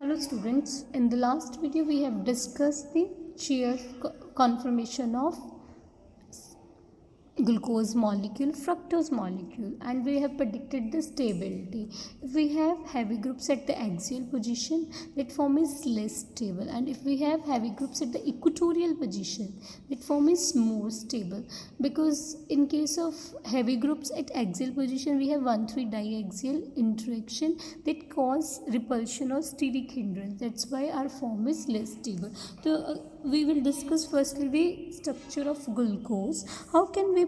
Hello students, in the last video we have discussed the shear conformation of glucose molecule, fructose molecule, and we have predicted the stability. If we have heavy groups at the axial position, that form is less stable, and if we have heavy groups at the equatorial position, that form is more stable, because in case of heavy groups at axial position we have 1,3 diaxial interaction that cause repulsion or steric hindrance. That's why our form is less stable. So we will discuss firstly the structure of glucose. How can we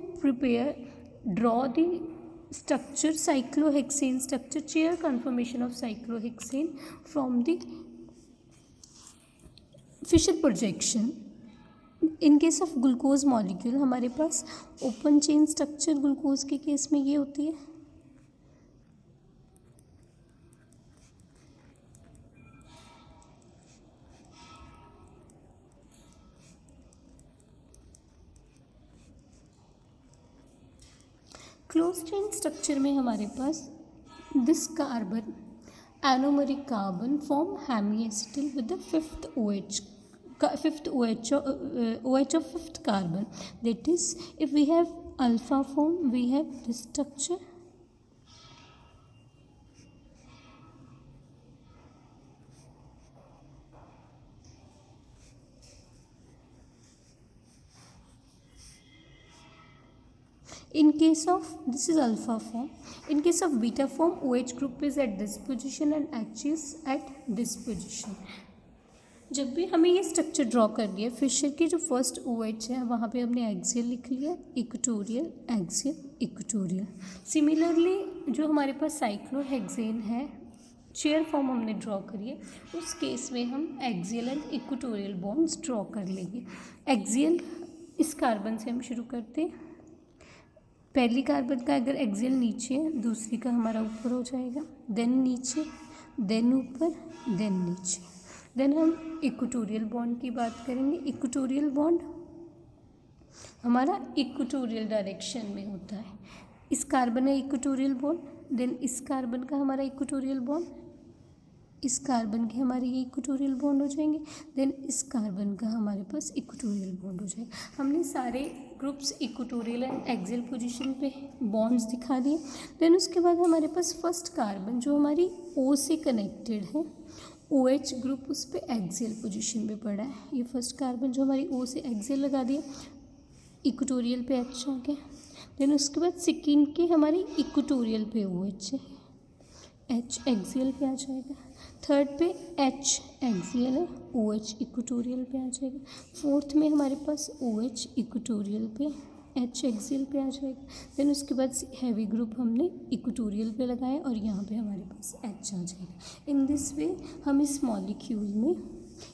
draw the structure, cyclohexane structure, shear conformation of cyclohexane from the Fisher projection. In case of glucose molecule हमारे पास open chain structure glucose के case में ये होती है. Close chain structure में हमारे पास this carbon anomeric carbon form hemiacetal with the fifth OH of fifth carbon. That is, if we have alpha form, we have this structure. In case of, this is alpha form. In case of beta form, OH group is at this position and H is at this position. जब भी हमें ये structure draw कर दिया, Fisher की जो first OH है वहाँ पे हमने एक्सियल लिख लिया, इक्वेटोरियल, एक्सियल, इक्वेटोरियल. सिमिलरली जो हमारे पास साइक्लोहेक्सेन है, शेयर फॉर्म हमने ड्रॉ करी है, उस केस में हम axial and equatorial bonds draw कर लेंगे. एक्सियल इस कार्बन से हम शुरू करते हैं. पहली कार्बन का अगर एक्सियल नीचे है, दूसरी का हमारा ऊपर हो जाएगा, देन नीचे, देन ऊपर, देन नीचे. देन हम इक्वेटोरियल बॉन्ड की बात करेंगे. इक्वेटोरियल बॉन्ड हमारा इक्वेटोरियल डायरेक्शन में होता है. इस कार्बन है इक्वेटोरियल बॉन्ड, देन इस कार्बन का हमारा इक्वेटोरियल बॉन्ड, इस कार्बन के हमारे ये इक्वेटोरियल बॉन्ड हो जाएंगे, देन इस कार्बन का हमारे पास इक्वेटोरियल बॉन्ड हो जाएगा. हमने सारे groups equatorial and axial position पे बॉन्ड्स दिखा दिए. देन उसके बाद हमारे पास फर्स्ट कार्बन जो हमारी O से कनेक्टेड है, OH ग्रुप उस पर एक्सियल पोजीशन पे पड़ा है. ये फर्स्ट कार्बन जो हमारी O से एक्सियल लगा दिया, इक्वेटोरियल पे H आ गया. देन उसके बाद सेकेंड के हमारी इक्वेटोरियल पे OH है, H एक्सियल पे आ जाएगा. थर्ड पे H एक्सियल है, OH इक्वेटोरियल पे आ जाएगा. फोर्थ में हमारे पास OH इक्वेटोरियल पे, H एक्सियल पे आ जाएगा. देन उसके बाद हैवी ग्रुप हमने इक्वेटोरियल पे लगाया और यहाँ पे हमारे पास H आ जाएगा. इन दिस वे हम इस मॉलिक्यूल में,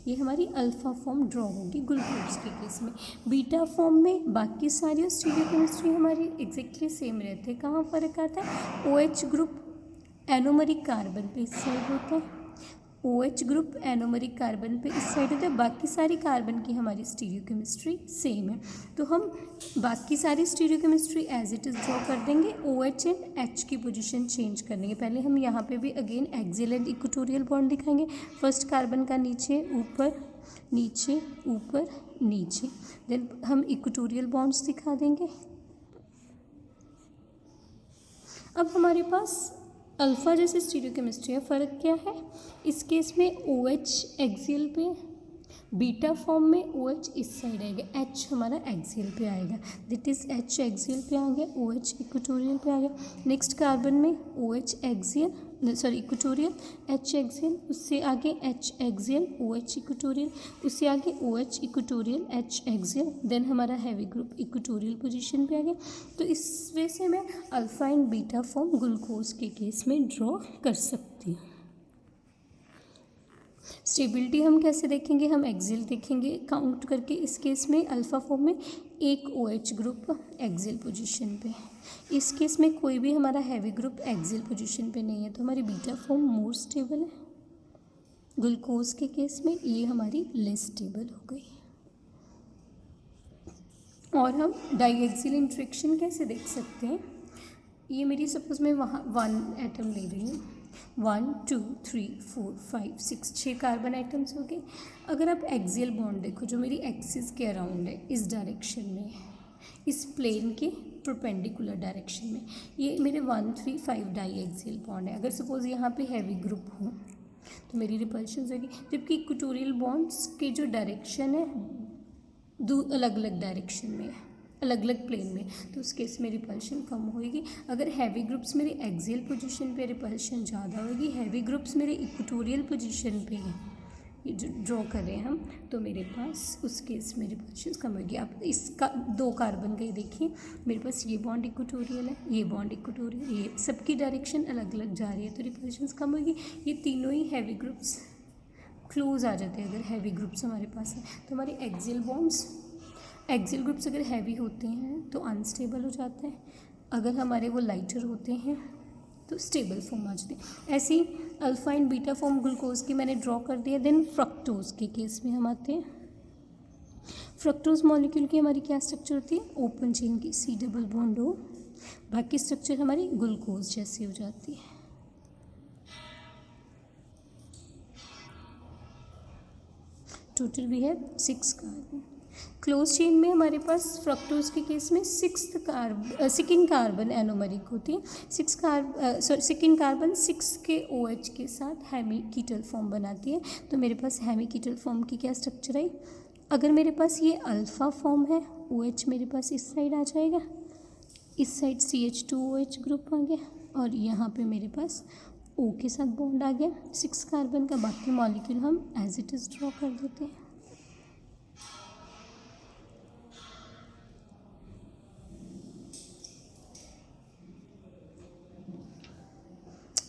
ये हमारी अल्फ़ा फॉर्म ड्रॉ होगी ग्लूकोज के केस में. बीटा फॉर्म में बाकी सारी स्टीरियोकेमिस्ट्री हमारी एग्जैक्टली सेम रहते हैं. कहाँ फ़र्क आता है? OH ग्रुप एनोमरिक कार्बन पे इस साइड होता है, OH ग्रुप एनोमरिक कार्बन पे इस साइड होता है. बाकी सारी कार्बन की हमारी स्टीरियोकेमिस्ट्री सेम है. तो हम बाकी सारी stereochemistry as it is draw कर देंगे. OH एंड H की पोजीशन चेंज कर देंगे. पहले हम यहाँ पे भी again axial and equatorial bond दिखाएंगे. फर्स्ट कार्बन का नीचे ऊपर, नीचे ऊपर, नीचे. देन हम इक्वेटोरियल बॉन्ड्स दिखा देंगे. अब हमारे पास अल्फ़ा जैसे स्टीरियोकेमिस्ट्री है. फ़र्क क्या है? इस केस में OH एक्सियल पे, बीटा फॉर्म में OH इस साइड आएगा, H हमारा एक्सियल पे आएगा. दैट इज़ H एक्सियल पे आ गया, OH इक्वेटोरियल पे आ गया. नेक्स्ट कार्बन में OH axial, sorry equatorial, H axial, उससे आगे H एक्सियल, OH इक्वेटोरियल, उससे आगे OH equatorial, H axial. Then हमारा हैवी ग्रुप इक्वेटोरियल पोजीशन पे आ गया. तो इस वे से मैं alpha and beta form glucose के केस में ड्रॉ कर सकती हूँ. स्टेबिलिटी हम कैसे देखेंगे? हम एक्सियल देखेंगे काउंट करके. इस केस में अल्फ़ा फॉर्म में एक OH ग्रुप एक्सियल पोजीशन पे, इस केस में कोई भी हमारा हैवी ग्रुप एक्सियल पोजीशन पे नहीं है, तो हमारी बीटा फॉर्म मोर स्टेबल है. ग्लूकोज के केस में ये हमारी लेस स्टेबल हो गई. और हम डाइएक्सियल इंटरेक्शन कैसे देख सकते हैं? ये मेरी सपोज मैं वहाँ 1 एटम ले रही हूँ. 1 2 3 4 5 6 6 कार्बन आइटम्स हो गए। अगर आप एक्सियल बॉन्ड देखो जो मेरी एक्सिस के अराउंड है, इस डायरेक्शन में, इस प्लेन के परपेंडिकुलर डायरेक्शन में, ये मेरे 1 3 5 डाई एक्सियल बॉन्ड है। अगर सपोज यहाँ पे हैवी ग्रुप हो तो मेरी रिपल्शन होगी, जबकि इक्वेटोरियल बॉन्ड्स के जो डायरेक्शन है दो अलग अलग डायरेक्शन में है, अलग अलग प्लेन में, तो उस केस में रिपल्शन कम होगी। अगर हैवी ग्रुप्स मेरी एक्सियल पोजीशन पे, रिपल्शन ज़्यादा होगी। हैवी ग्रुप्स मेरे इक्वेटोरियल पोजीशन पे है, ये जो ड्रॉ कर रहे हैं हम, तो मेरे पास उस केस में रिपल्शन कम होगी। आप इसका 2 कार्बन का ही देखिए, मेरे पास ये बॉन्ड इक्वेटोरियल है, ये बॉन्ड इक्वेटोरियल, ये सबकी डायरेक्शन अलग अलग जा रही है, तो रिपल्शन कम होगी। ये तीनों ही हैवी ग्रुप्स क्लोज आ जाते हैं। अगर हैवी ग्रुप्स हमारे पास है तो हमारे एक्सियल बॉन्ड्स, एक्सियल ग्रुप्स अगर हैवी होते हैं तो अनस्टेबल हो जाते हैं, अगर हमारे वो लाइटर होते हैं तो स्टेबल फॉर्म आ जाती है। ऐसे ही alpha and beta form glucose की मैंने ड्रॉ कर दिया। देन फ्रक्टोज के केस में हम आते हैं। फ्रक्टोज मॉलिक्यूल की हमारी क्या स्ट्रक्चर होती है, ओपन चेन की, C डबल बॉन्ड O। बाकी स्ट्रक्चर हमारी ग्लूकोज जैसी हो जाती है। Total we have 6 carbon. Close chain में हमारे पास फ्रक्टोज के केस में सेकेंड कार्बन एनोमरिक होती है। सेकेंड कार्बन 6 के OH के साथ हेमीकीटल फॉर्म बनाती है। तो मेरे पास हेमीकीटल फॉर्म की क्या स्ट्रक्चर है, अगर मेरे पास ये अल्फ़ा फॉर्म है, OH मेरे पास इस साइड आ जाएगा, इस साइड CH2OH ग्रुप आ गया, और यहाँ पे मेरे पास O के साथ बॉन्ड आ गया 6 कार्बन का। बाकी मॉलिक्यूल हम एज इट इज़ ड्रॉ कर देते हैं।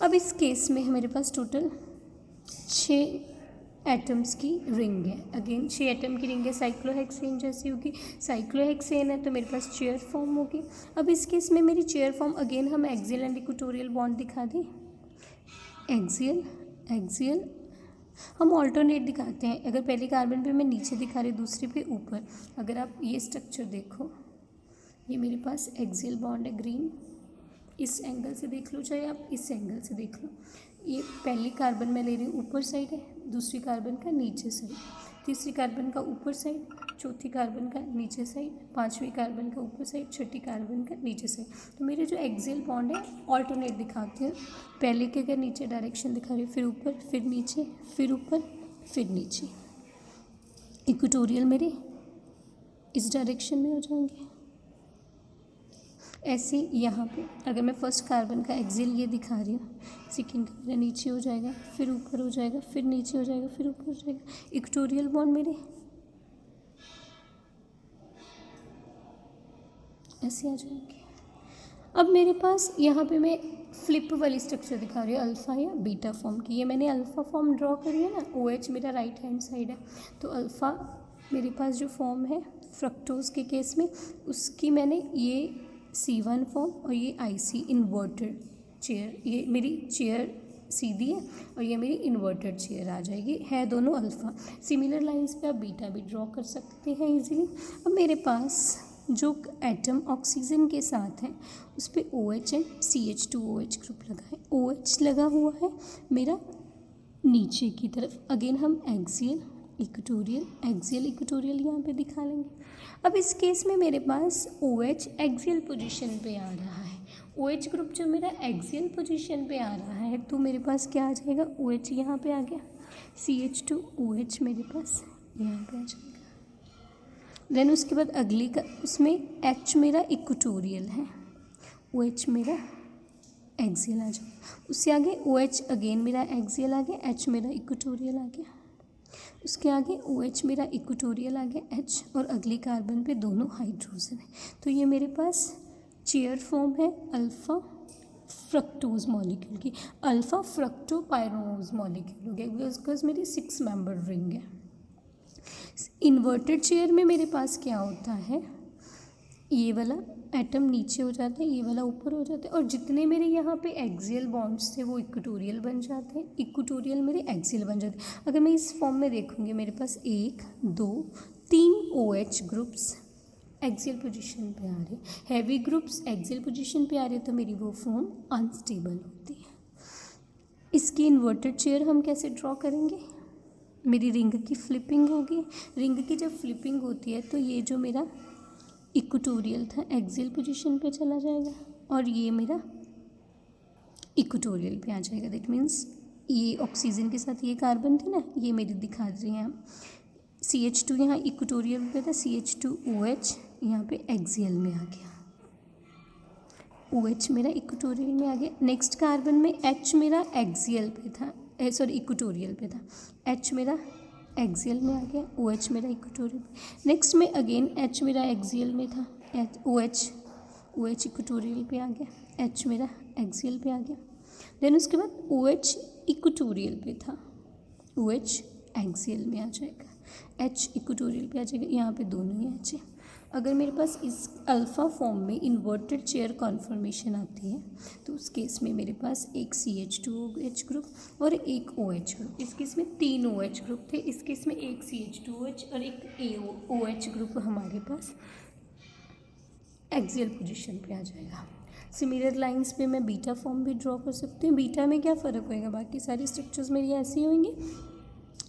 अब इस केस में मेरे पास टोटल 6 एटम्स की रिंग है। अगेन 6 एटम की रिंग है, साइक्लोहेक्सेन जैसी होगी। साइक्लोहेक्सेन है तो मेरे पास चेयर फॉर्म होगी। अब इस केस में मेरी चेयर फॉर्म, अगेन हम एक्सियल एंड इक्वेटोरियल बॉन्ड दिखा दें। एक्सियल एक्सियल हम ऑल्टरनेट दिखाते हैं। अगर पहले कार्बन पे मैं नीचे दिखा रही, दूसरे पे ऊपर। अगर आप ये स्ट्रक्चर देखो, ये मेरे पास एक्सियल बॉन्ड है ग्रीन, इस एंगल से देख लो चाहे आप इस एंगल से देख लो। ये पहली कार्बन मैं ले रही हूँ ऊपर साइड है, दूसरी कार्बन का नीचे साइड, तीसरी कार्बन का ऊपर साइड, चौथी कार्बन का नीचे साइड, पांचवी कार्बन का ऊपर साइड, छठी कार्बन का नीचे साइड। तो मेरे जो एक्सियल बॉन्ड है ऑल्टरनेट दिखाते हैं। पहले के अगर नीचे डायरेक्शन दिखा रही हूँ, फिर ऊपर, फिर नीचे, फिर ऊपर, फिर नीचे। इक्वेटोरियल मेरे इस डायरेक्शन में हो जाएंगे। ऐसे यहाँ पे अगर मैं फर्स्ट कार्बन का एक्सियल ये दिखा रही हूँ, सेकेंड का मेरा नीचे हो जाएगा, फिर ऊपर हो जाएगा, फिर नीचे हो जाएगा, फिर ऊपर हो जाएगा। इक्वेटोरियल बॉन्ड मेरे ऐसे आ जाएंगे। अब मेरे पास यहाँ पे मैं फ्लिप वाली स्ट्रक्चर दिखा रही हूँ, अल्फ़ा या बीटा फॉर्म की। ये मैंने अल्फ़ा फॉर्म ड्रॉ करी है ना, OH मेरा राइट हैंड साइड है, तो अल्फ़ा मेरे पास जो फॉर्म है फ्रक्टोज के केस में, उसकी मैंने ये C1 फॉर्म और ये IC इन्वर्टेड चेयर, ये मेरी चेयर सीधी है और ये मेरी इन्वर्टेड चेयर आ जाएगी, है दोनों अल्फ़ा। सिमिलर लाइंस पे आप बीटा भी ड्रॉ कर सकते हैं इजीली। अब मेरे पास जो एटम ऑक्सीजन के साथ है उस पर OH एंड CH2OH ग्रुप लगा है। OH लगा हुआ है मेरा नीचे की तरफ। अगेन हम एक्सियल इक्वेटोरियल यहाँ पे दिखा लेंगे। अब इस केस में मेरे पास OH एक्सियल पोजीशन पे आ रहा है। OH ग्रुप जो मेरा एक्सियल पोजीशन पे आ रहा है, तो मेरे पास क्या आ जाएगा, OH यहाँ पे आ गया, CH2OH मेरे पास यहाँ पे आ जाएगा। देन उसके बाद अगली का उसमें H मेरा इक्वेटोरियल है, OH मेरा एक्सियल आ जाएगा। उससे आगे OH अगेन मेरा एक्सियल आ गया, H मेरा इक्वेटोरियल आ गया। उसके आगे OH मेरा इक्वेटोरियल आ गया, H, और अगली कार्बन पे दोनों हाइड्रोजन है। तो ये मेरे पास चेयर फॉर्म है अल्फ़ा फ्रक्टोज मॉलिक्यूल की। अल्फ़ा फ्रक्टोपायरोज मॉलिक्यूल हो गया बिकॉज मेरी 6 मेंबर रिंग है। इन्वर्टेड चेयर में मेरे पास क्या होता है, ये वाला एटम नीचे हो जाता है, ये वाला ऊपर हो जाता है, और जितने मेरे यहाँ पे एक्सियल बॉन्ड्स थे वो इक्वेटोरियल बन जाते हैं, इक्वेटोरियल मेरे एक्सियल बन जाते हैं। अगर मैं इस फॉर्म में देखूँगी, मेरे पास 1 2 3 OH ग्रुप्स एक्सियल पोजीशन पे आ रहे, हैवी ग्रुप्स एक्सियल पोजीशन पे आ रहे, तो मेरी वो फॉर्म अनस्टेबल होती है। इसकी इन्वर्टेड चेयर हम कैसे ड्रॉ करेंगे? मेरी रिंग की फ्लिपिंग होगी। रिंग की जब फ्लिपिंग होती है तो ये जो मेरा इक्वेटोरियल था एक्सियल पोजीशन पे चला जाएगा और ये मेरा इक्वेटोरियल पे आ जाएगा। दैट मीन्स ये ऑक्सीजन के साथ ये कार्बन थी ना, ये मेरी दिखा रही हैं हम। CH2 यहाँ इक्वेटोरियल पे था, CH2OH यहाँ पे एक्सियल में आ गया। OH मेरा इक्वेटोरियल में आ गया। नेक्स्ट कार्बन में H मेरा एक्सियल पे था, सॉरी इक्वेटोरियल पे था। H मेरा एक्सियल में आ गया, OH मेरा इक्वेटोरियल पे। नेक्स्ट में अगेन H मेरा एक्सियल में था, OH इक्वेटोरियल पे आ गया, H मेरा एक्सियल पे आ गया। देन उसके बाद OH इक्वेटोरियल पे था, OH एक्सियल में आ जाएगा, H इक्वेटोरियल पे आ जाएगा। यहाँ पे दोनों ही H है। अगर मेरे पास इस अल्फ़ा फॉर्म में इन्वर्टेड चेयर कॉन्फर्मेशन आती है तो उस केस में मेरे पास एक CH2OH ग्रुप और एक OH ग्रुप। इस केस में 3 OH ग्रुप थे, इस केस में एक CH2OH और एक OH ग्रुप हमारे पास एक्सियल पोजीशन पे आ जाएगा। सिमिलर लाइंस पे मैं बीटा फॉर्म भी ड्रॉ कर सकती हूँ। बीटा में क्या फ़र्क होएगा, बाकी सारी स्ट्रक्चर्स मेरी ऐसी होंगी,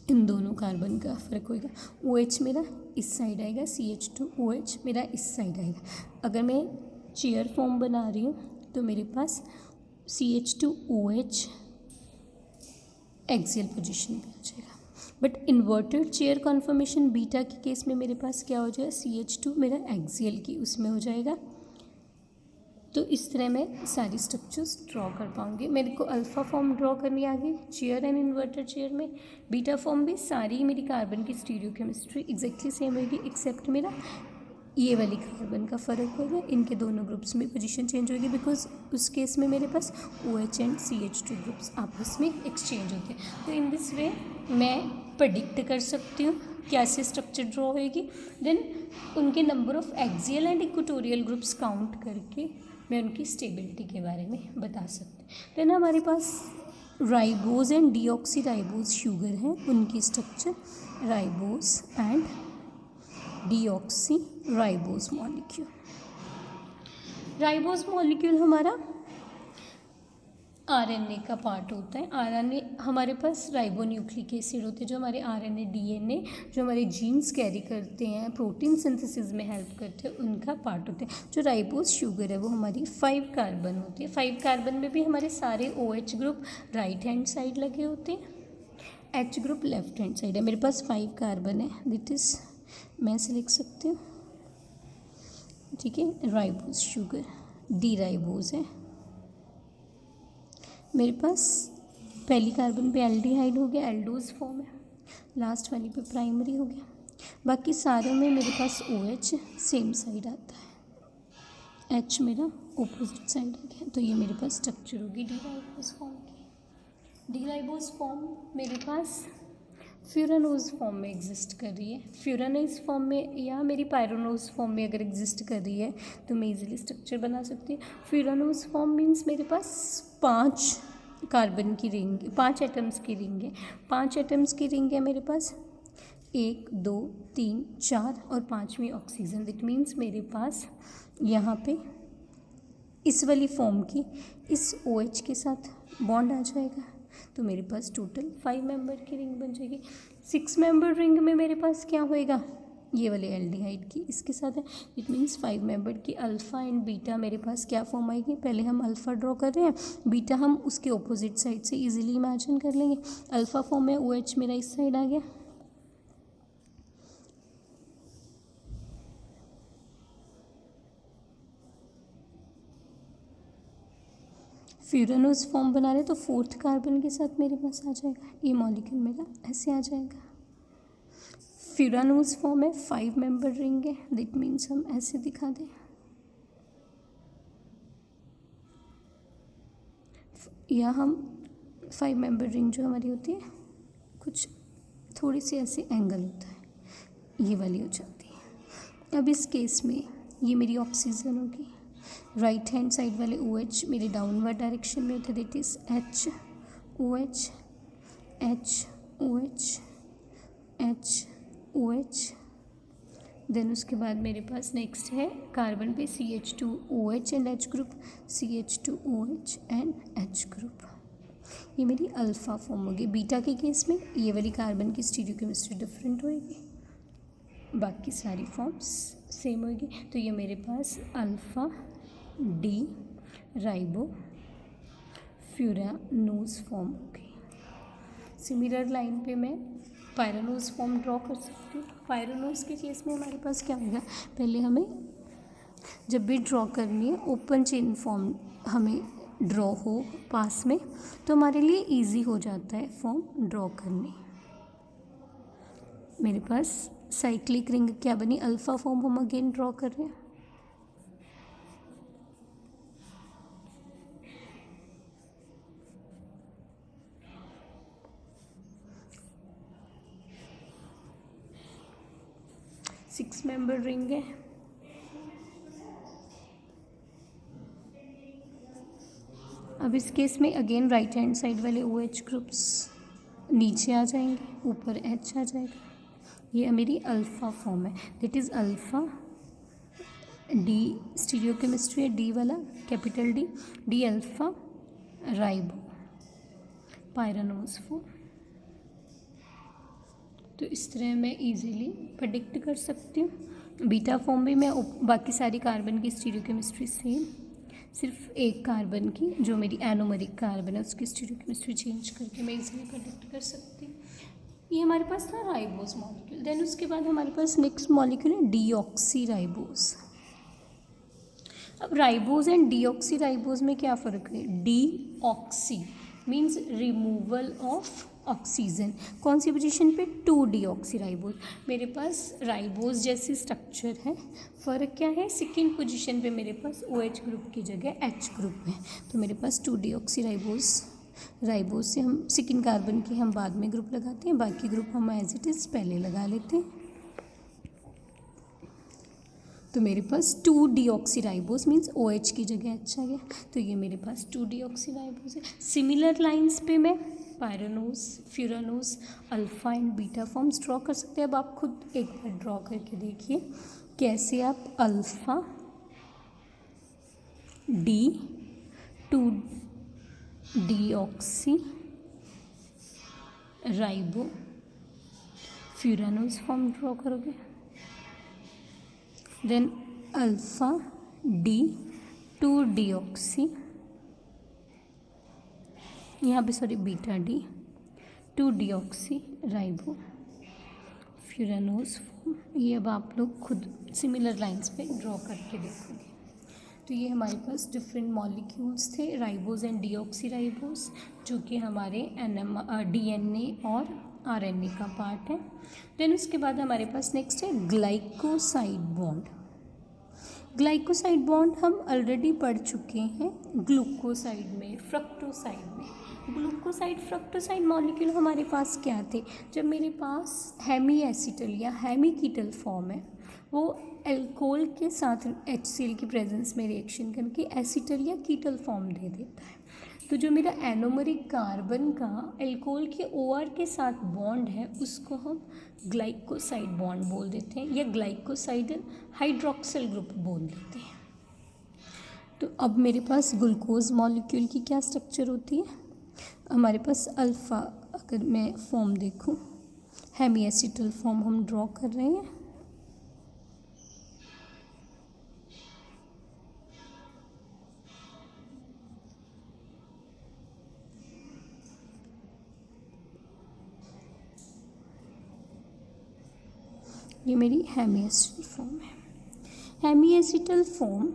इन दोनों कार्बन का फ़र्क होएगा। OH मेरा इस साइड आएगा, CH2OH मेरा इस साइड आएगा। अगर मैं चेयर फॉर्म बना रही हूँ तो मेरे पास CH2OH एक्सियल पोजीशन पे आ जाएगा। But inverted chair conformation beta के केस में मेरे पास क्या हो जाएगा, CH2 मेरा एक्सियल की उसमें हो जाएगा। तो इस तरह मैं सारी स्ट्रक्चर्स ड्रॉ कर पाऊँगी। मेरे को अल्फ़ा फॉर्म ड्रॉ करनी आ गई चेयर एंड इन्वर्टेड चेयर में। बीटा फॉर्म भी सारी मेरी कार्बन की स्टीरियोकेमिस्ट्री एग्जैक्टली सेम होगी, एक्सेप्ट मेरा ये वाली कार्बन का फ़र्क होगा। इनके दोनों ग्रुप्स में पोजीशन चेंज होगी बिकॉज उस केस में मेरे पास OH एंड CH2 ग्रुप्स आपस में एक्सचेंज होते हैं। तो इन दिस वे मैं प्रेडिक्ट कर सकती हूँ कैसे स्ट्रक्चर ड्रॉ होएगी। देन उनके number of axial and equatorial groups count करके मैं उनकी स्टेबिलिटी के बारे में बता सकती हूँ। देन हमारे पास राइबोज एंड डीऑक्सीराइबोज शुगर हैं, उनकी structure ribose and deoxyribose molecule. Ribose molecule हमारा RNA का पार्ट होता है। RNA हमारे पास राइबोन्यूक्लिक एसिड होते हैं जो हमारे RNA DNA जो हमारे जीन्स कैरी करते हैं, प्रोटीन सिंथेसिस में हेल्प करते हैं, उनका पार्ट होते हैं। जो राइबोज शुगर है वो हमारी 5 कार्बन होती है। 5 कार्बन में भी हमारे सारे OH group right hand side लगे होते हैं, H group left hand side है। मेरे पास 5 कार्बन है, दैट इज़ मैं ऐसे लिख सकती हूँ, ठीक है। राइबोज शुगर डी राइबोज है। मेरे पास पहली कार्बन पे एल्डिहाइड हो गया, एल्डोज फॉर्म है। लास्ट वाली पे प्राइमरी हो गया। बाकी सारे में मेरे पास OH सेम साइड आता है, H मेरा ऑपोजिट साइड आ गया। तो ये मेरे पास स्ट्रक्चर होगी डी राइबोज फॉर्म की। डी राइबोज फॉर्म मेरे पास फ्यूरानोज फॉर्म में एग्जिस्ट कर रही है। फ्यूरानोज फॉर्म में या मेरी पायरोनोज फॉर्म में अगर एग्जिस्ट कर रही है तो मैं इजीली स्ट्रक्चर बना सकती हूँ। फ्यूरानोज फॉर्म मीन्स मेरे पास 5 कार्बन की रिंग, 5 एटम्स की रिंग है। 5 एटम्स की रिंग है मेरे पास, 1 2 3 4 और 5वीं ऑक्सीजन। दैट मीन्स मेरे पास यहाँ पे इस वाली फॉर्म की इस OH के साथ बॉन्ड आ जाएगा तो मेरे पास टोटल 5 मेंबर की रिंग बन जाएगी। 6 मेंबर रिंग में मेरे पास क्या होएगा, ये वाले एल्डिहाइड की इसके साथ है। इट मीन्स 5 मेंबर की अल्फ़ा एंड बीटा मेरे पास क्या फॉर्म आएगी। पहले हम अल्फ़ा ड्रॉ कर रहे हैं, बीटा हम उसके ऑपोजिट साइड से इजीली इमेजिन कर लेंगे। अल्फ़ा फॉर्म में OH मेरा इस साइड आ गया, फ्यूरानोज फॉर्म बना रहे तो 4th कार्बन के साथ मेरे पास आ जाएगा। ये मॉलिक्यूल मेरा ऐसे आ जाएगा। फ्यूरानोज फॉर्म है, 5 मेंबर रिंग है, दैट मीन्स हम ऐसे दिखा दें। या हम 5 मेंबर रिंग जो हमारी होती है कुछ थोड़ी सी ऐसे एंगल होता है, ये वाली हो जाती है। अब इस केस में ये मेरी ऑक्सीजन होगी, राइट हैंड साइड वाले OH मेरे डाउनवर्ड डायरेक्शन में होते, that is H OH H OH H OH। Then उसके बाद मेरे पास नेक्स्ट है कार्बन पे CH2OH and H group, CH2OH and H group. ये मेरी अल्फ़ा फॉर्म होगी। बीटा के केस में ये वाली कार्बन की स्टीरियोकेमिस्ट्री डिफरेंट होएगी, बाकी सारी फॉर्म्स सेम होगी। तो ये मेरे पास alpha D ribofuranose form होगी। सिमिलर लाइन पे मैं पायरानोज फॉर्म ड्रॉ कर सकती हूँ। पायरानोज के केस में हमारे पास क्या होगा, पहले हमें जब भी ड्रॉ करनी है ओपन चेन फॉर्म हमें ड्रॉ हो पास में, तो हमारे लिए इजी हो जाता है फॉर्म ड्रॉ करनी। मेरे पास साइक्लिक रिंग क्या बनी, अल्फ़ा फॉर्म हम अगेन ड्रॉ कर रहे हैं। सिक्स मेंबर रिंग है। अब इस केस में अगेन राइट हैंड साइड वाले OH ग्रुप्स नीचे आ जाएंगे, ऊपर H आ जाएगा। ये मेरी अल्फ़ा फॉर्म है, that is alpha D stereochemistry है, डी वाला capital D alpha ribo pyranose form. तो इस तरह मैं इजीली प्रेडिक्ट कर सकती हूँ। बीटा फॉर्म भी मैं बाकी सारी कार्बन की स्टीरियोकेमिस्ट्री सेम, सिर्फ एक कार्बन की जो मेरी एनोमरिक कार्बन है उसकी स्टीरियोकेमिस्ट्री चेंज करके मैं इजीली प्रेडिक्ट कर सकती हूँ। ये हमारे पास था राइबोस मॉलिक्यूल। देन उसके बाद हमारे पास नेक्स्ट मॉलिक्यूल है डीऑक्सी राइबोस। अब राइबोस एंड डीऑक्सी राइबोस में क्या फ़र्क है, deoxy means removal of oxygen, कौन सी पोजीशन पे, 2-डीऑक्सी राइबोस। मेरे पास राइबोस जैसी स्ट्रक्चर है, फ़र्क क्या है, सेकेंड पोजीशन पे मेरे पास OH ग्रुप की जगह H ग्रुप है। तो मेरे पास 2-डीऑक्सी राइबोस से हम सेकेंड कार्बन के हम बाद में ग्रुप लगाते हैं, बाकी ग्रुप हम एज इट इज़ पहले लगा लेते हैं। तो मेरे पास 2-डीऑक्सी राइबोस मीन्स OH की जगह H आ गया। तो ये मेरे पास 2-डीऑक्सी राइबोस है। सिमिलर लाइंस पे मैं pyranose, furanose, alpha and beta forms draw कर सकते हैं। अब आप खुद एक बार ड्रॉ करके देखिए कैसे आप अल्फ़ा डी 2-डीऑक्सी राइबो फ्यूरानोज फॉर्म ड्रॉ करोगे। देन अल्फ़ा डी 2-डीऑक्सी, यहाँ पे सॉरी बीटा डी 2-डीऑक्सी राइबो फ्यूरानोज फॉर्म। ये अब आप लोग खुद सिमिलर लाइंस पे ड्रॉ करके देखोगे। तो ये हमारे पास डिफरेंट मॉलिक्यूल्स थे राइबोस एंड डीऑक्सी राइबोस, जो कि हमारे DNA और RNA का पार्ट है। देन उसके बाद हमारे पास नेक्स्ट है ग्लाइकोसाइड बॉन्ड। ग्लाइकोसाइड बॉन्ड हम ऑलरेडी पढ़ चुके हैं ग्लूकोसाइड में, फ्रक्टोसाइड में। ग्लूकोसाइड फ्रक्टोसाइड मॉलिक्यूल हमारे पास क्या थे, जब मेरे पास हेमी एसिटल या हेमी कीटल फॉर्म है, वो एल्कोहल के साथ HCl की प्रेजेंस में रिएक्शन करके एसिटल या कीटल फॉर्म दे देता है। तो जो मेरा एनोमरिक कार्बन का एल्कोहल के OR के साथ बॉन्ड है उसको हम ग्लाइकोसाइड बॉन्ड बोल देते हैं या ग्लाइकोसाइडल हाइड्रोक्सिल ग्रुप बोल देते हैं। तो अब मेरे पास ग्लूकोज मॉलिक्यूल की क्या स्ट्रक्चर होती है, हमारे पास अल्फ़ा, अगर मैं फॉर्म देखूं हेमी एसिटल फॉर्म हम ड्रॉ कर रहे हैं। ये मेरी हेमी एसिटल फॉर्म है। हेमी एसिटल फॉर्म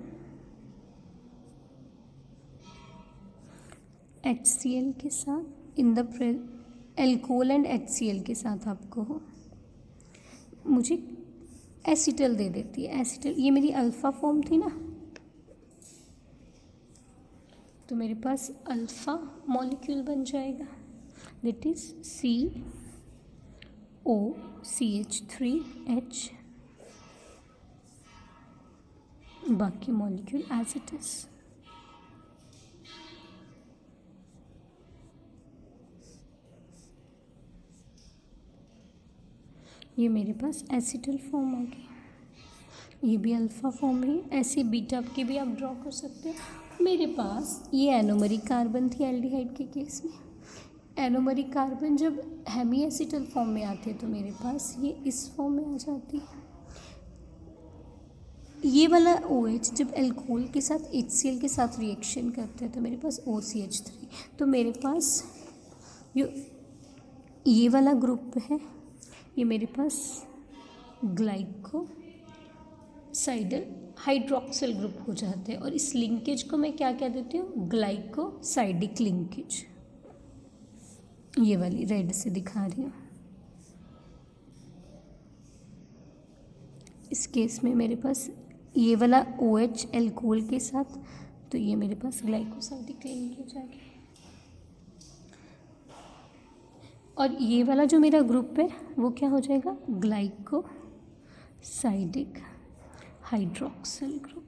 HCl के साथ in the alcohol and HCl के साथ आपको हो, मुझे एसिटल दे देती है। एसिटल ये मेरी अल्फ़ा फॉर्म थी ना, तो मेरे पास अल्फ़ा मॉलिक्यूल बन जाएगा, दैट इज़ COCH3H, बाकी मॉलिक्यूल एज इट इज़। ये मेरे पास एसिटल फॉर्म आ गई, ये भी अल्फ़ा फॉर्म है। ऐसे बीटा की भी आप ड्रॉ कर सकते हो। मेरे पास ये एनोमरिक कार्बन थी एल्डिहाइड के केस में। एनोमरिक कार्बन जब हेमी एसिटल फॉर्म में आते तो मेरे पास ये इस फॉर्म में आ जाती है। ये वाला OH जब एल्कोहल के साथ HCl के साथ रिएक्शन करता है तो मेरे पास OCH3। तो मेरे पास जो ये वाला ग्रुप है ये मेरे पास ग्लाइकोसाइडल हाइड्रोक्सिल ग्रुप हो जाते हैं, और इस लिंकेज को मैं क्या कह देती हूँ, ग्लाइकोसाइडिक लिंकेज। ये वाली रेड से दिखा रही हूँ। इस केस में मेरे पास ये वाला OH एल्कोहल के साथ, तो ये मेरे पास ग्लाइकोसाइडिक लिंकेज आ गया। और ये वाला जो मेरा ग्रुप है वो क्या हो जाएगा, ग्लाइकोसाइडिक हाइड्रोक्सिल ग्रुप।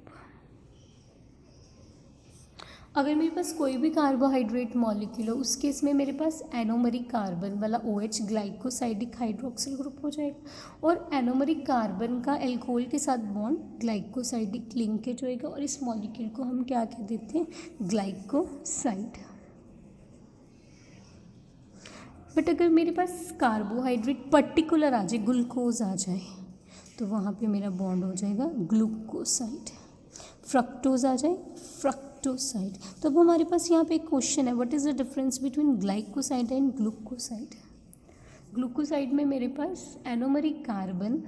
अगर मेरे पास कोई भी कार्बोहाइड्रेट मॉलिक्यूल हो उस केस में मेरे पास एनोमरिक कार्बन वाला OH ग्लाइकोसाइडिक हाइड्रोक्सिल ग्रुप हो जाएगा, और एनोमरिक कार्बन का एल्कोहल के साथ बॉन्ड ग्लाइकोसाइडिक लिंकेज होएगा, और इस मॉलिक्यूल को हम क्या कह देते हैं, ग्लाइकोसाइड। बट अगर मेरे पास कार्बोहाइड्रेट पर्टिकुलर आ जाए, ग्लूकोज आ जाए, तो वहाँ पे मेरा बॉन्ड हो जाएगा ग्लूकोसाइड। फ्रक्टोज आ जाए, फ्रक्टोसाइड। तो अब हमारे पास यहाँ पे एक क्वेश्चन है, what is the difference between glycoside and glucoside. Glucoside में मेरे पास एनोमरिक कार्बन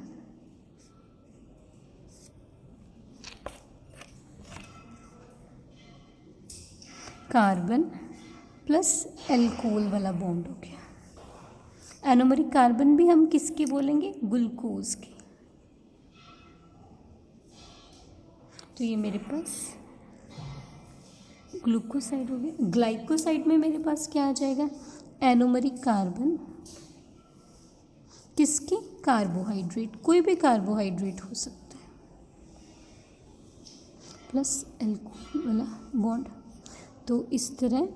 प्लस एल्कोहल वाला बॉन्ड हो गया। एनोमरिक कार्बन भी हम किसके बोलेंगे, ग्लूकोज के। तो ये मेरे पास ग्लूकोसाइड हो गया। ग्लाइकोसाइड में मेरे पास क्या आ जाएगा, एनोमरिक कार्बन किसके, कार्बोहाइड्रेट, कोई भी कार्बोहाइड्रेट हो सकता है, प्लस एल्कोहल वाला बॉन्ड। तो इस तरह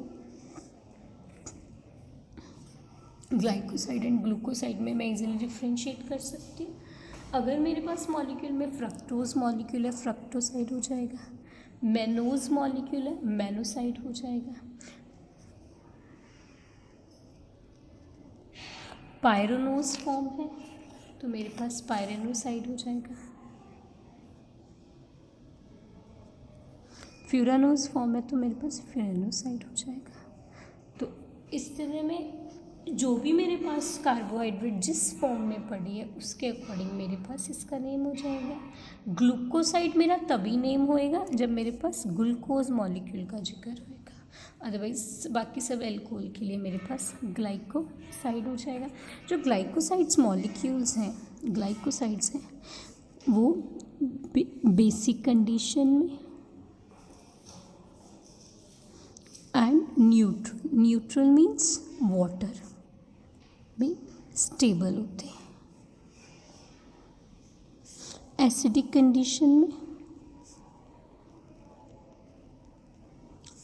ग्लाइकोसाइड एंड ग्लूकोसाइड में मैं इजीली डिफ्रेंशिएट कर सकती हूँ। अगर मेरे पास मॉलिक्यूल में फ्रक्टोज मॉलिक्यूल है, फ्रक्टोसाइड हो जाएगा। मैनोज मॉलिक्यूल है, मैनोसाइड हो जाएगा। पायरोनोज फॉर्म है तो मेरे पास पायरेनोसाइड हो जाएगा। फ्यूरानोज फॉर्म है तो मेरे पास फ्यूरानोसाइड हो जाएगा। तो इस तरह में जो भी मेरे पास कार्बोहाइड्रेट जिस फॉर्म में पड़ी है उसके अकॉर्डिंग मेरे पास इसका नेम हो जाएगा। ग्लूकोसाइड मेरा तभी नेम होएगा जब मेरे पास ग्लूकोज मॉलिक्यूल का जिक्र होएगा, अदरवाइज बाकी सब एल्कोहल के लिए मेरे पास ग्लाइकोसाइड हो जाएगा। जो ग्लाइकोसाइड्स मॉलिक्यूल्स हैं, ग्लाइकोसाइड्स हैं, वो बेसिक कंडीशन में एंड न्यूट्रल मीन्स वाटर में स्टेबल होते हैं। एसिडिक कंडीशन में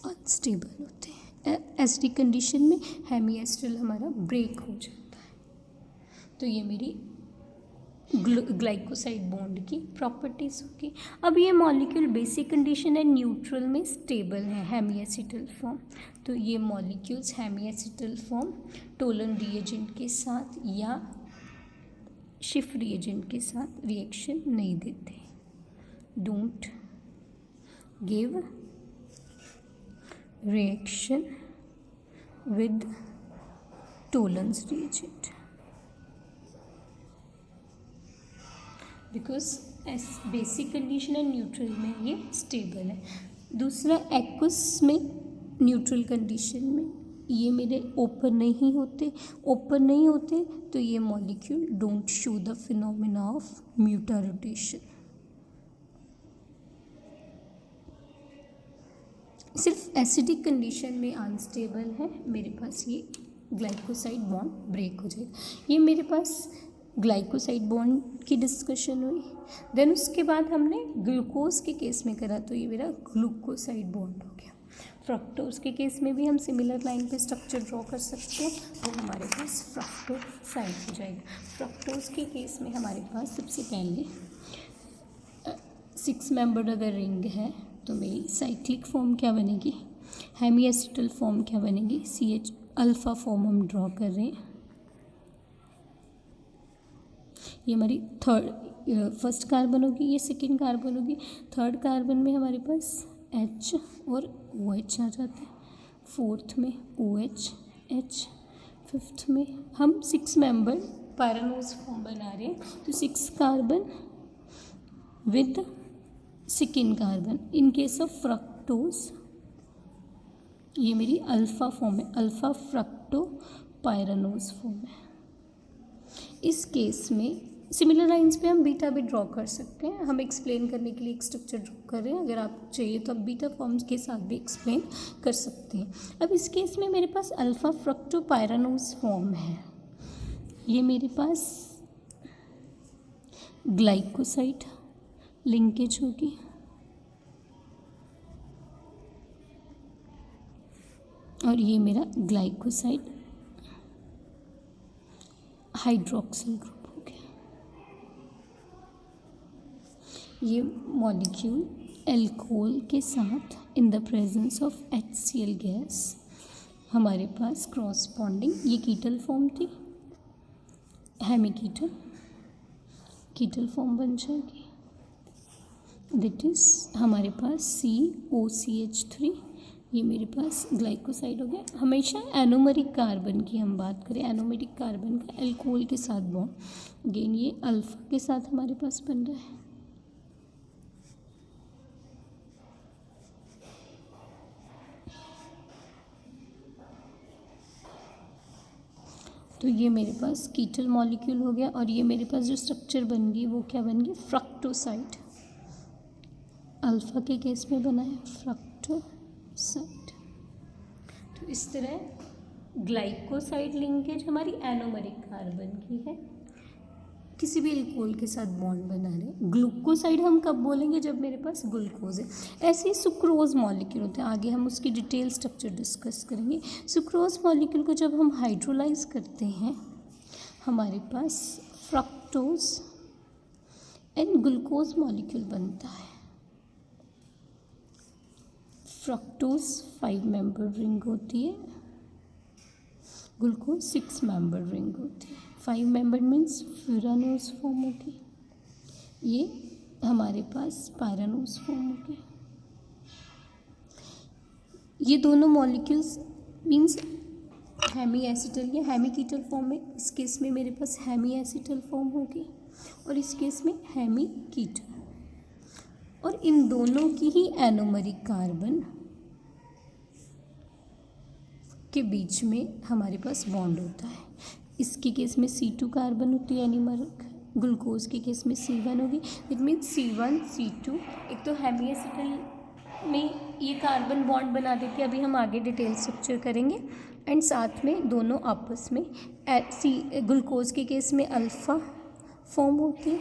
अनस्टेबल होते हैं। एसिडिक कंडीशन में हेमी एस्ट्रल हमारा ब्रेक हो जाता है। तो ये मेरी ग्लाइकोसाइड बॉन्ड की प्रॉपर्टीज़ होगी। अब ये मॉलिक्यूल बेसिक कंडीशन है, न्यूट्रल में स्टेबल है, हेमी एसिटल फॉर्म। तो ये molecules hemiacetal form Tollens reagent के साथ या शिफ रिएजेंट के साथ रिएक्शन नहीं देते, don't give reaction with Tollens reagent, because basic condition है, न्यूट्रल में ये स्टेबल है। दूसरा एक्वस में न्यूट्रल कंडीशन में ये मेरे ओपन नहीं होते तो ये molecule don't show the phenomena of mutarotation. सिर्फ एसिडिक कंडीशन में अनस्टेबल है, मेरे पास ये ग्लाइकोसाइड बॉन्ड ब्रेक हो जाएगा। ये मेरे पास ग्लाइकोसाइड बॉन्ड की डिस्कशन हुई। देन उसके बाद हमने ग्लूकोज के केस में करा तो ये मेरा ग्लूकोसाइड बॉन्ड हो गया। फ्रक्टोज के केस में भी हम सिमिलर लाइन पे स्ट्रक्चर ड्रॉ कर सकते हैं, तो हमारे पास फ्रक्टोसाइड हो जाएगा। फ्रक्टोज के केस में हमारे पास सबसे पहले 6 मेंबर्ड अगर रिंग है तो मेरी साइक्लिक फॉर्म क्या बनेगी, हेमी एसिटल फॉर्म क्या बनेगी, CH अल्फ़ा फॉर्म हम ड्रॉ कर रहे हैं। ये हमारी फर्स्ट कार्बन होगी, ये सेकेंड कार्बन होगी। थर्ड कार्बन में हमारे पास H और OH आ जाते हैं, फोर्थ में OH H, फिफ्थ में हम 6 मेंबर पैरानोज फॉर्म बना रहे हैं, तो 6 carbon with second carbon. In case of fructose ये मेरी अल्फ़ा फॉर्म है, अल्फ़ा फ्रक्टो पायरानोज फॉर्म है। इस केस में सिमिलर लाइंस पे हम बीटा भी ड्रॉ कर सकते हैं। हम एक्सप्लेन करने के लिए एक स्ट्रक्चर ड्रॉ कर रहे हैं, अगर आप चाहिए तो आप बीटा फॉर्म्स के साथ भी एक्सप्लेन कर सकते हैं। अब इस केस में मेरे पास अल्फ़ा फ्रक्टो पायरानोज फॉर्म है, ये मेरे पास ग्लाइकोसाइड लिंकेज होगी, और ये मेरा ग्लाइकोसाइड हाइड्रोक्सिल ग्रुप हो गया। ये मॉलिक्यूल एल्कोहल के साथ in the presence of HCl gas हमारे पास क्रॉसपॉन्डिंग, ये कीटल फॉर्म थी, हेमीकीटल कीटल फॉर्म बन जाएगी। दैट इज़ हमारे पास COCH3, ये मेरे पास ग्लाइकोसाइड हो गया। हमेशा एनोमरिक कार्बन की हम बात करें, एनोमरिक कार्बन का एल्कोहल के साथ बॉन्ड, अगेन ये अल्फा के साथ हमारे पास बन रहा है। तो ये मेरे पास कीटल मॉलिक्यूल हो गया, और ये मेरे पास जो स्ट्रक्चर बन गई वो क्या बन गई, फ्रक्टोसाइड। अल्फा के केस में बना है फ्रक्टोसाइड। तो इस तरह ग्लाइकोसाइड लिंकेज हमारी एनोमरिक कार्बन की है, किसी भी अल्कोहल के साथ बॉन्ड बना रहे। ग्लूकोसाइड हम कब बोलेंगे, जब मेरे पास ग्लूकोज है। ऐसे ही सुक्रोज मॉलिक्यूल होते हैं, आगे हम उसकी डिटेल स्ट्रक्चर डिस्कस करेंगे। सुक्रोज मॉलिक्यूल को जब हम हाइड्रोलाइज करते हैं, हमारे पास फ्रक्टोज एंड ग्लूकोज मॉलिक्यूल बनता है। फ्रक्टोज 5 मेंबर रिंग होती है, ग्लूकोज 6 मेंबर रिंग होती है। 5 मेंबर मीन्स फ्यूरानोज फॉर्म होगी, ये हमारे पास पायरानोज फॉर्म होगी। ये दोनों मॉलिक्यूल्स मीन्स हेमी एसिटल या हेमी कीटल फॉर्म में, इस केस में मेरे पास हेमी एसिटल फॉर्म होगी, और इस केस में हेमी कीटल, और इन दोनों की ही एनोमरिक कार्बन के बीच में हमारे पास बॉन्ड होता है। इसके केस में C2 कार्बन होती है एनिमरिक, ग्लूकोज के केस में C1 होगी। इट मीन्स C1 C2, एक तो हेमी एसिटल में ये कार्बन बॉन्ड बना देते हैं, अभी हम आगे डिटेल स्ट्रक्चर करेंगे। एंड साथ में दोनों आपस में ग्लूकोज के केस में अल्फ़ा फॉर्म होती है,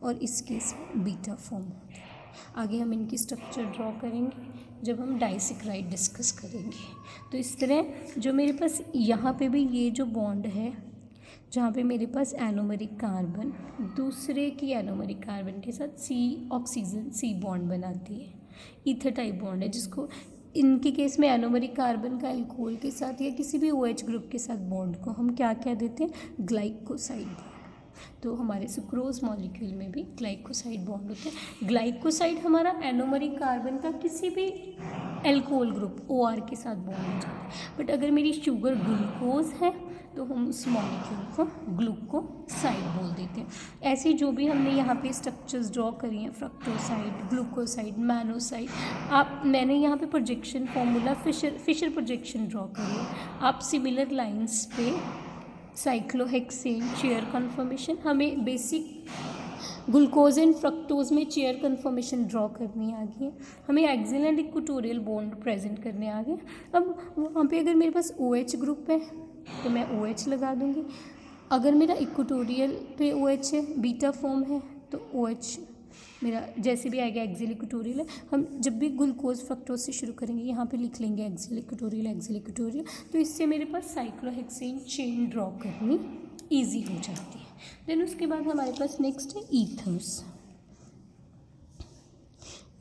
और इस केस में बीटा फॉर्म होती है। आगे हम इनकी स्ट्रक्चर ड्रॉ करेंगे जब हम डाइसेक्राइड डिस्कस करेंगे। तो इस तरह जो मेरे पास यहाँ पे भी ये जो बॉन्ड है, जहाँ पे मेरे पास एनोमरिक कार्बन दूसरे की एनोमरिक कार्बन के साथ ऑक्सीजन C बॉन्ड बनाती है, ईथर टाइप बॉन्ड है, जिसको इनके केस में एनोमरिक कार्बन का अल्कोहल के साथ या किसी भी OH ग्रुप के साथ बॉन्ड को हम क्या क्या देते हैं, ग्लाइकोसाइड। तो हमारे सुक्रोज मॉलिक्यूल में भी ग्लाइकोसाइड बॉन्ड होते हैं। ग्लाइकोसाइड हमारा एनोमरिक कार्बन का किसी भी एल्कोहल ग्रुप OR के साथ बॉन्ड हो जाता है, बट अगर मेरी शुगर ग्लूकोज है तो हम उस मॉलिक्यूल को ग्लूकोसाइड बोल देते हैं। ऐसे जो भी हमने यहाँ पे स्ट्रक्चर्स ड्रॉ करी हैं, फ्रक्टोसाइड, ग्लूकोसाइड, मैनोसाइड, मैंने यहाँ पे projection formula Fischer projection draw करी है। आप सिमिलर लाइंस पे साइक्लोहेक्सेन चेयर कन्फर्मेशन, हमें बेसिक ग्लूकोज एंड फ्रक्टोज में चेयर कन्फर्मेशन ड्रॉ करनी आ गई है, हमें axial and equatorial bond present करने आ गए। अब वहाँ पे अगर मेरे पास OH ग्रुप है तो मैं OH लगा दूँगी, अगर मेरा इक्वेटोरियल पे OH है, बीटा फॉर्म है, तो OH मेरा जैसे भी आएगा एक्सियल इक्वेटोरियल है। हम जब भी ग्लूकोज फ्रक्टोज से शुरू करेंगे यहाँ पे लिख लेंगे एक्सियल इक्वेटोरियल, तो इससे मेरे पास साइक्लोहेक्सेन चेन ड्रॉ करनी ईजी हो जाती है। देन उसके बाद हमारे पास नेक्स्ट है ईथर्स।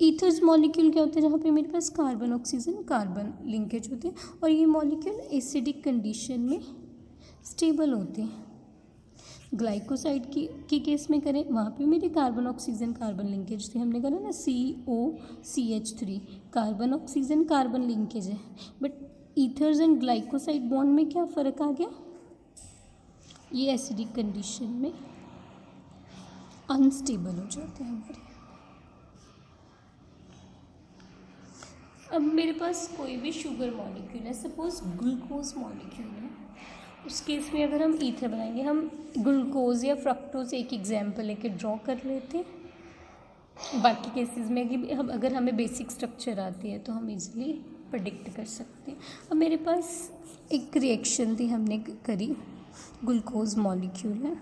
ईथर्स मॉलिक्यूल क्या होते हैं, जहाँ पे मेरे पास कार्बन ऑक्सीजन कार्बन लिंकेज होते हैं और ये मॉलिक्यूल एसिडिक कंडीशन में स्टेबल होते हैं। ग्लाइकोसाइड की केस में करें, वहाँ पे मेरे कार्बन ऑक्सीजन कार्बन लिंकेज थे, हमने कहा ना COCH3 carbon oxygen carbon linkage है। But ethers and glycoside bond में क्या फ़र्क आ गया, ये एसिडिक कंडीशन में अनस्टेबल हो जाते हैं हमारे। अब मेरे पास कोई भी शुगर मॉलिक्यूल है, सपोज ग्लूकोज मॉलिक्यूल है, उस केस में अगर हम ईथर बनाएंगे, हम ग्लूकोज या फ्रक्टोज एक एग्जाम्पल लेके ड्रॉ कर लेते हैं। बाकी केसेस में कि हम अगर हमें बेसिक स्ट्रक्चर आती है तो हम इजीली प्रेडिक्ट कर सकते हैं। अब मेरे पास एक रिएक्शन थी हमने करी, ग्लूकोज मॉलिक्यूल है,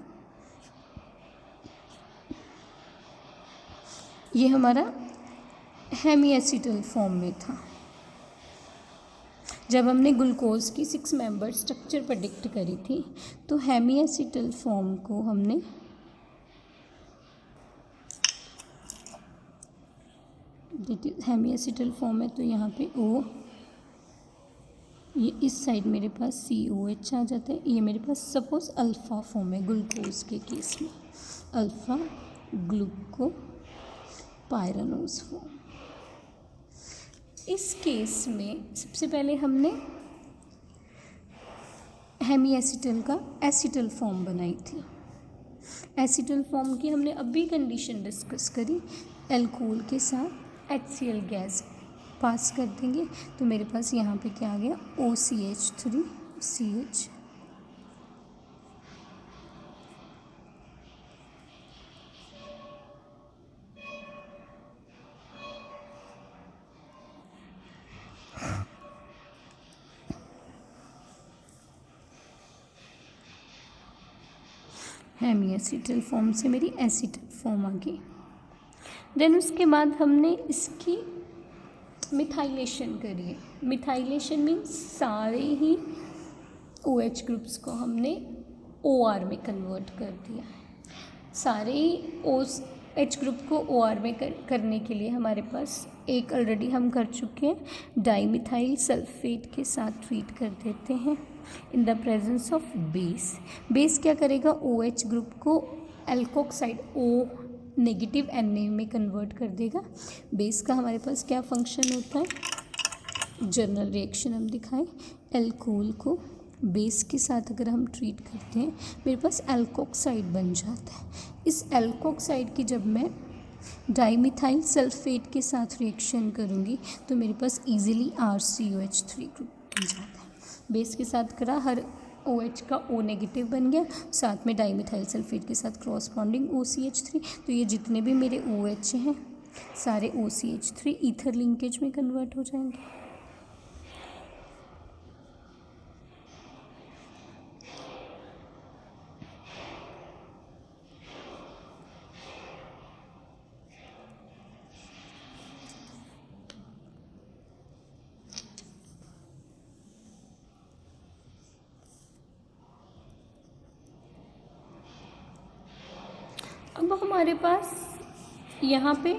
ये हमारा हेमी एसिटल फॉर्म में था। जब हमने ग्लूकोज की 6 मेंबर स्ट्रक्चर प्रेडिक्ट करी थी तो हेमी एसिटल फॉर्म को हमने हेमी एसिटल फॉर्म है तो यहाँ पे O, ये इस साइड मेरे पास COH आ जाता है। ये मेरे पास सपोज अल्फ़ा फॉर्म है ग्लूकोज के केस में, अल्फ़ा ग्लूको पायरानोज फॉर्म। इस केस में सबसे पहले हमने हेमी एसिटल का एसिटल फॉर्म बनाई थी। एसिटल फॉर्म की हमने अभी कंडीशन डिस्कस करी, एल्कोहल के साथ HCl गैस पास कर देंगे तो मेरे पास यहाँ पे क्या आ गया, OCH3 CH। Hemy acetal form से मेरी एसिटल फॉर्म आ गई। देन उसके बाद हमने इसकी मिथाइलेशन करी है। मिथाइलेशन मीन्स सारे ही OH ग्रुप्स को हमने OR में कन्वर्ट कर दिया है। सारे ही OH ग्रुप को OR में करने के लिए हमारे पास एक ऑलरेडी हम कर चुके हैं, डाईमिथाइल सल्फेट के साथ ट्रीट कर देते हैं in the presence of base. Base क्या करेगा, OH ग्रुप को एल्कोक्साइड O नेगेटिव Na में कन्वर्ट कर देगा। बेस का हमारे पास क्या फंक्शन होता है, जनरल रिएक्शन हम दिखाएं, एल्कोहल को बेस के साथ अगर हम ट्रीट करते हैं मेरे पास एल्कोक्साइड बन जाता है। इस एल्कोक्साइड की जब मैं डाईमिथाइल सल्फेट के साथ रिएक्शन करूँगी तो मेरे पास इजीली RCOH3 ग्रुप बन जाता है। बेस के साथ करा, हर OH का O नेगेटिव बन गया, साथ में डाईमिथाइल सल्फेट के साथ क्रॉसबॉन्डिंग OCH3, तो ये जितने भी मेरे OH हैं सारे OCH3 ईथर लिंकेज में कन्वर्ट हो जाएंगे। अब हमारे पास यहाँ पे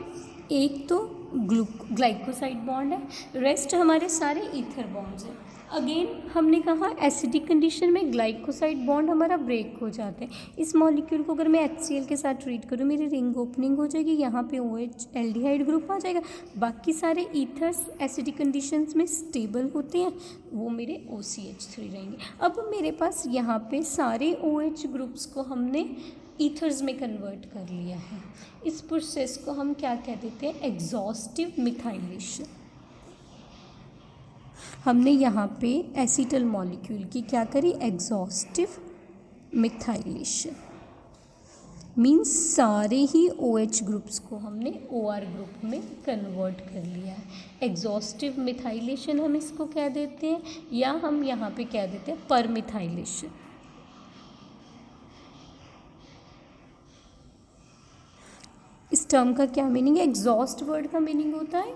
एक तो ग्लाइकोसाइड बॉन्ड है, रेस्ट हमारे सारे ईथर बॉन्ड्स हैं। अगेन हमने कहा एसिडिक कंडीशन में ग्लाइकोसाइड बॉन्ड हमारा ब्रेक हो जाता है। इस मॉलिक्यूल को अगर मैं HCl के साथ ट्रीट करूँ मेरी रिंग ओपनिंग हो जाएगी, यहाँ पे OH एल्डिहाइड ग्रुप आ जाएगा। बाकी सारे ईथर्स एसिडिक कंडीशंस में स्टेबल होते हैं, वो मेरे OCH3 रहेंगे। अब मेरे पास यहाँ पे सारे OH ग्रुप्स को हमने ईथर्स में कन्वर्ट कर लिया है। इस प्रोसेस को हम क्या कह देते हैं, एग्जॉस्टिव मिथाइलेशन। हमने यहाँ पे एसिटल मॉलिक्यूल की क्या करी, एग्जॉस्टिव मिथाइलेशन। मीन्स सारे ही OH ग्रुप्स को हमने OR ग्रुप में कन्वर्ट कर लिया है। एग्जॉस्टिव मिथाइलेशन हम इसको कह देते हैं, या हम यहाँ पे कह देते हैं परमिथाइलेशन। इस टर्म का क्या मीनिंग है, एग्जॉस्ट वर्ड का मीनिंग होता है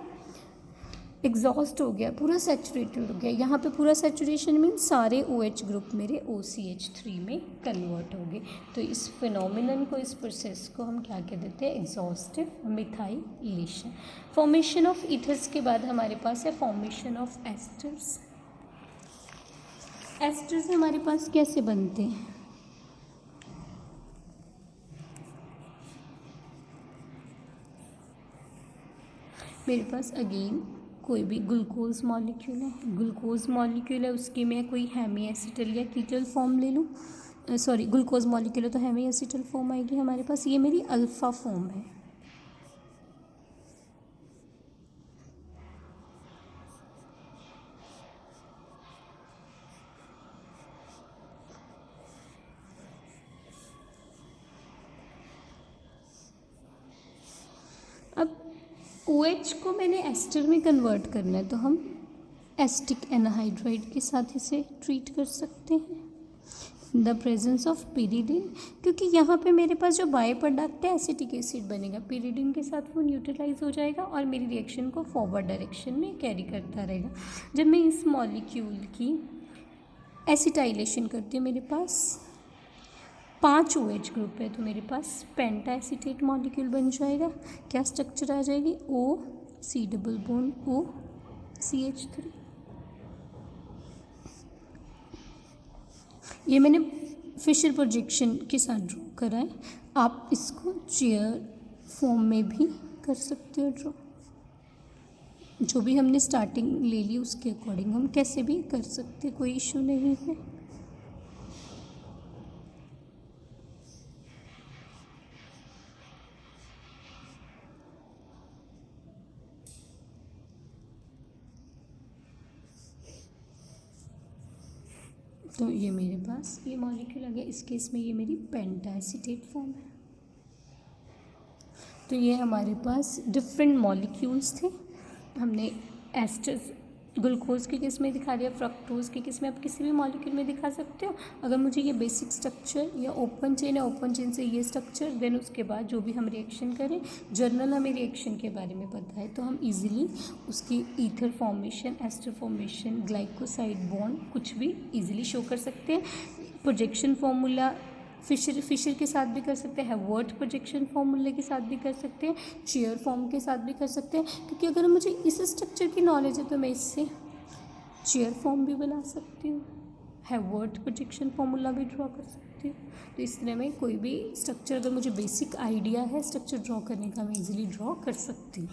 एग्जॉस्ट हो गया, पूरा सैचुरेटेड हो गया। यहाँ पे पूरा सैचुरेशन मीन सारे OH ग्रुप मेरे OCH3 में कन्वर्ट हो गए। तो इस फिनोमिनन को, इस प्रोसेस को हम क्या कह देते हैं? Exhaustive methylation. Formation of ethers के बाद हमारे पास है फॉर्मेशन ऑफ एस्टर्स। एस्टर्स हमारे पास कैसे बनते हैं? मेरे पास अगेन कोई भी ग्लूकोज मॉलिक्यूल है, ग्लूकोज मॉलिक्यूल है, उसकी मैं कोई हेमी एसिटल या कीटल फॉर्म ले लूँ, सॉरी ग्लूकोज मॉलिक्यूल है तो हेमी एसिटल फॉर्म आएगी हमारे पास। ये मेरी अल्फ़ा फॉर्म है। अब OH को मैंने एस्टर में कन्वर्ट करना है तो हम एस्टिक एनहाइड्राइड के साथ इसे ट्रीट कर सकते हैं in the presence of pyridine, क्योंकि यहाँ पे मेरे पास जो बाय प्रोडक्ट है एसिटिक एसिड बनेगा, पिरिडिन के साथ वो न्यूट्रलाइज हो जाएगा और मेरी रिएक्शन को फॉरवर्ड डायरेक्शन में कैरी करता रहेगा। जब मैं इस मॉलिक्यूल की एसिटाइलेशन करती हूँ, मेरे पास 5 OH ग्रुप है तो मेरे पास पेंटा एसीटेट मॉलिक्यूल बन जाएगा। क्या स्ट्रक्चर आ जाएगी? OC double bond OCH3। ये मैंने फिशर प्रोजेक्शन के साथ ड्रॉ करा है। आप इसको चेयर फॉर्म में भी कर सकते हो ड्रॉ। जो भी हमने स्टार्टिंग ले ली उसके अकॉर्डिंग हम कैसे भी कर सकते, कोई इशू नहीं है। तो ये मेरे पास ये मॉलिक्यूल आ गया। इस केस में ये मेरी पेंटा एसीटेट फॉर्म है। तो ये हमारे पास डिफरेंट मॉलिक्यूल्स थे। हमने एस्टर्स ग्लूकोज के केस में दिखा दिया, फ्रक्टोज के केस में आप किसी भी मॉलिक्यूल में दिखा सकते हो। अगर मुझे ये बेसिक स्ट्रक्चर या ओपन चेन है, ओपन चेन से ये स्ट्रक्चर, देन उसके बाद जो भी हम रिएक्शन करें, जर्नल हमें रिएक्शन के बारे में पता है तो हम इजीली उसकी ether formation, ester formation, glycoside bond कुछ भी इजीली शो कर सकते हैं। प्रोजेक्शन फॉर्मूला फिशर के साथ भी कर सकते हैं, हैवर्थ प्रोजेक्शन फॉर्मूले के साथ भी कर सकते हैं, चेयर फॉर्म के साथ भी कर सकते हैं, क्योंकि अगर मुझे इस स्ट्रक्चर की नॉलेज है तो मैं इससे चेयर फॉर्म भी बना सकती हूँ, हैवर्थ प्रोजेक्शन फॉर्मूला भी ड्रॉ कर सकती हूँ। तो इस तरह में कोई भी स्ट्रक्चर अगर मुझे बेसिक आइडिया है स्ट्रक्चर ड्रॉ करने का, मैं इजीली ड्रॉ कर सकती हूँ।